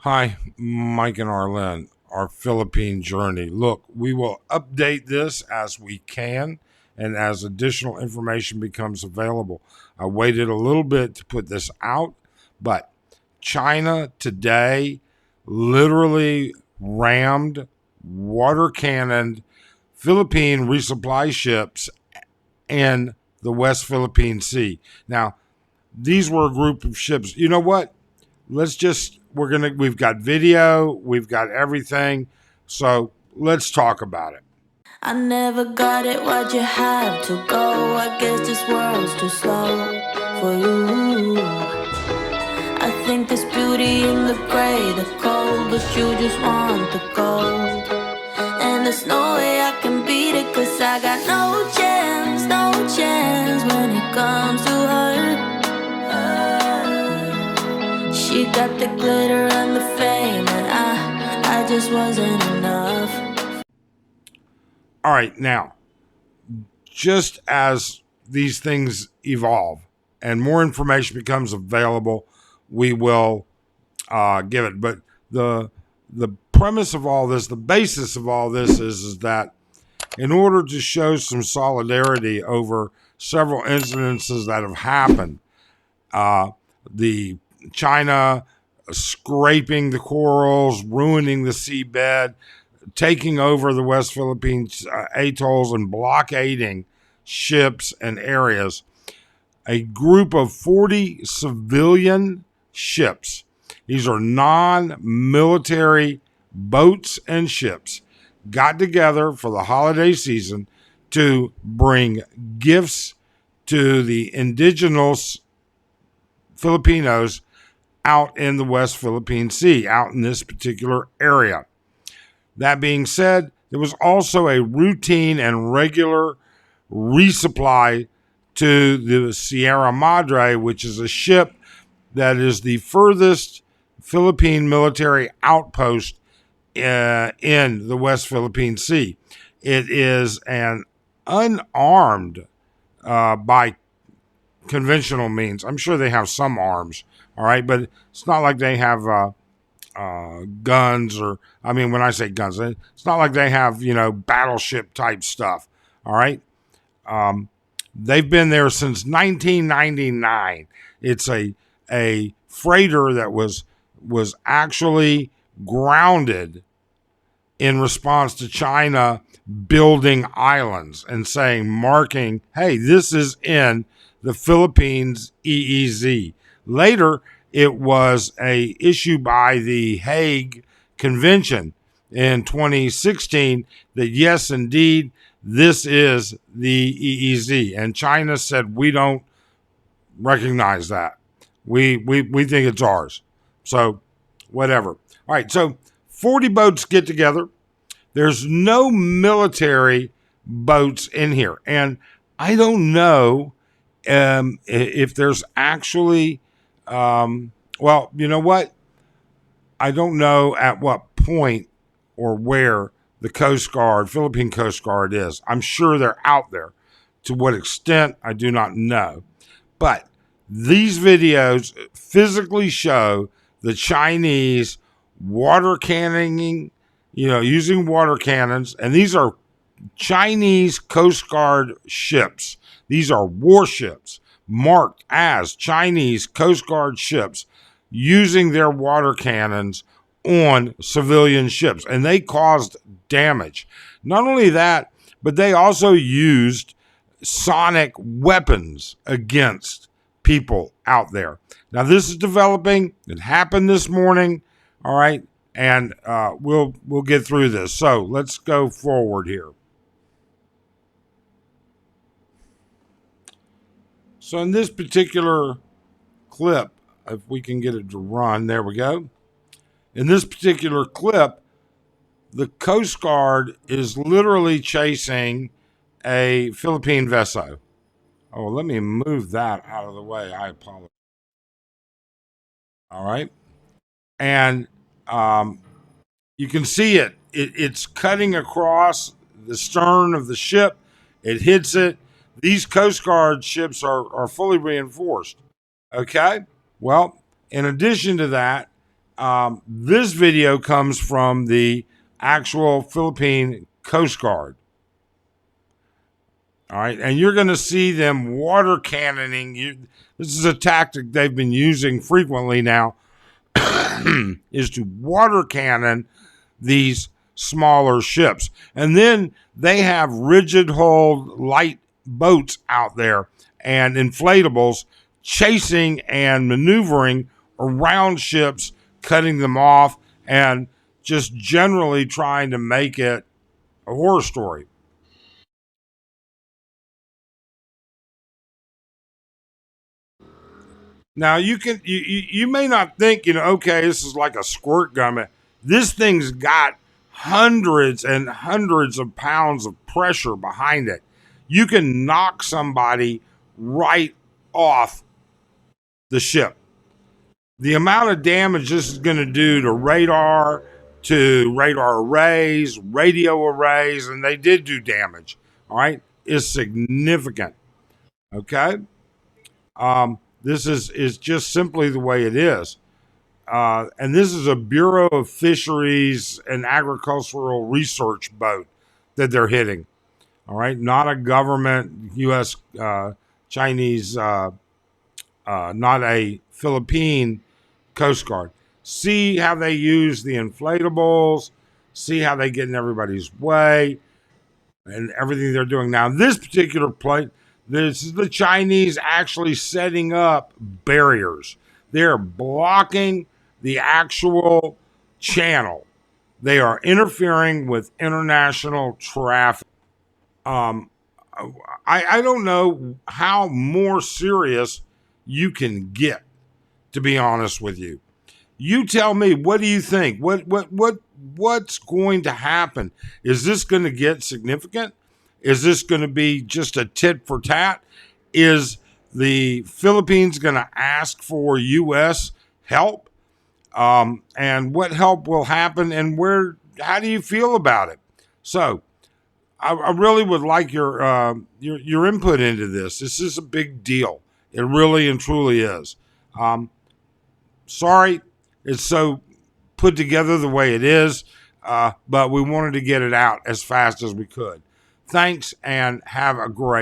Hi, Mike and Arlen, our Philippine journey. Look, we will update this as we can and as additional information becomes available. I waited a little bit to put this out, but China today literally rammed, water cannoned Philippine resupply ships in the West Philippine Sea. Now, these were a group of ships. You know what? We've got video, we've got everything. So let's talk about it. I never got it, why'd you have to go? I guess this world's too slow for you. I think there's beauty in the gray, the cold, but you just want the gold. And there's no way I can beat it, cause I got no chance, no chance when it comes to her. She got the glitter and the fame, and I just wasn't enough. All right, now, just as these things evolve and more information becomes available, we will give it. But the premise of all this, the basis of all this is that in order to show some solidarity over several incidences that have happened, the China scraping the corals, ruining the seabed, taking over the West Philippine atolls, and blockading ships and areas. A group of 40 civilian ships, these are non military boats and ships, got together for the holiday season to bring gifts to the indigenous Filipinos out in the West Philippine Sea, out in this particular area. That being said, there was also a routine and regular resupply to the Sierra Madre, which is a ship that is the furthest Philippine military outpost in the West Philippine Sea. It is an unarmed by conventional means. I'm sure they have some arms, all right, but it's not like they have guns or, I mean, when I say guns, it's not like they have, battleship type stuff, all right? They've been there since 1999. It's a freighter that was actually grounded in response to China building islands and saying, marking, hey, this is in the Philippines EEZ. Later, it was a issue by the Hague Convention in 2016 that yes, indeed, this is the EEZ. And China said, we don't recognize that. We think it's ours. So whatever. All right. So 40 boats get together. There's no military boats in here. And I don't know if there's actually, well, you know what? I don't know at what point or where the Coast Guard, Philippine Coast Guard is. I'm sure they're out there. To what extent, I do not know. But these videos physically show the Chinese water cannoning, using water cannons. And these are Chinese Coast Guard ships. These are warships marked as Chinese Coast Guard ships using their water cannons on civilian ships. And they caused damage. Not only that, but they also used sonic weapons against people out there. Now, this is developing. It happened this morning. All right. And we'll get through this. So let's go forward here. So in this particular clip, if we can get it to run, there we go. In this particular clip, the Coast Guard is literally chasing a Philippine vessel. Oh, let me move that out of the way. I apologize. All right. And you can see it's cutting across the stern of the ship. It hits it. These Coast Guard ships are fully reinforced. Okay. Well, in addition to that, This video comes from the actual Philippine Coast Guard. All right, and you're going to see them water cannoning. This is a tactic they've been using frequently now, is to water cannon these smaller ships. And then they have rigid hull light boats out there and inflatables chasing and maneuvering around ships, cutting them off, and just generally trying to make it a horror story. Now you may not think, okay, this is like a squirt gun. This thing's got hundreds and hundreds of pounds of pressure behind it. You can knock somebody right off the ship. The amount of damage this is going to do to radar arrays, radio arrays, and they did do damage, all right, is significant. Okay? This is just simply the way it is. And this is a Bureau of Fisheries and Agricultural Research boat that they're hitting. All right, not a government U.S. Chinese, not a Philippine Coast Guard. See how they use the inflatables. See how they get in everybody's way and everything they're doing now. This particular plane, this is the Chinese actually setting up barriers. They're blocking the actual channel. They are interfering with international traffic. I don't know how more serious you can get, to be honest with you. You tell me, what do you think? What's going to happen? Is this going to get significant? Is this going to be just a tit for tat? Is the Philippines going to ask for U.S. help? And what help will happen? And how do you feel about it? So, I really would like your input into this. This is a big deal. It really and truly is. Sorry, it's so put together the way it is, but we wanted to get it out as fast as we could. Thanks, and have a great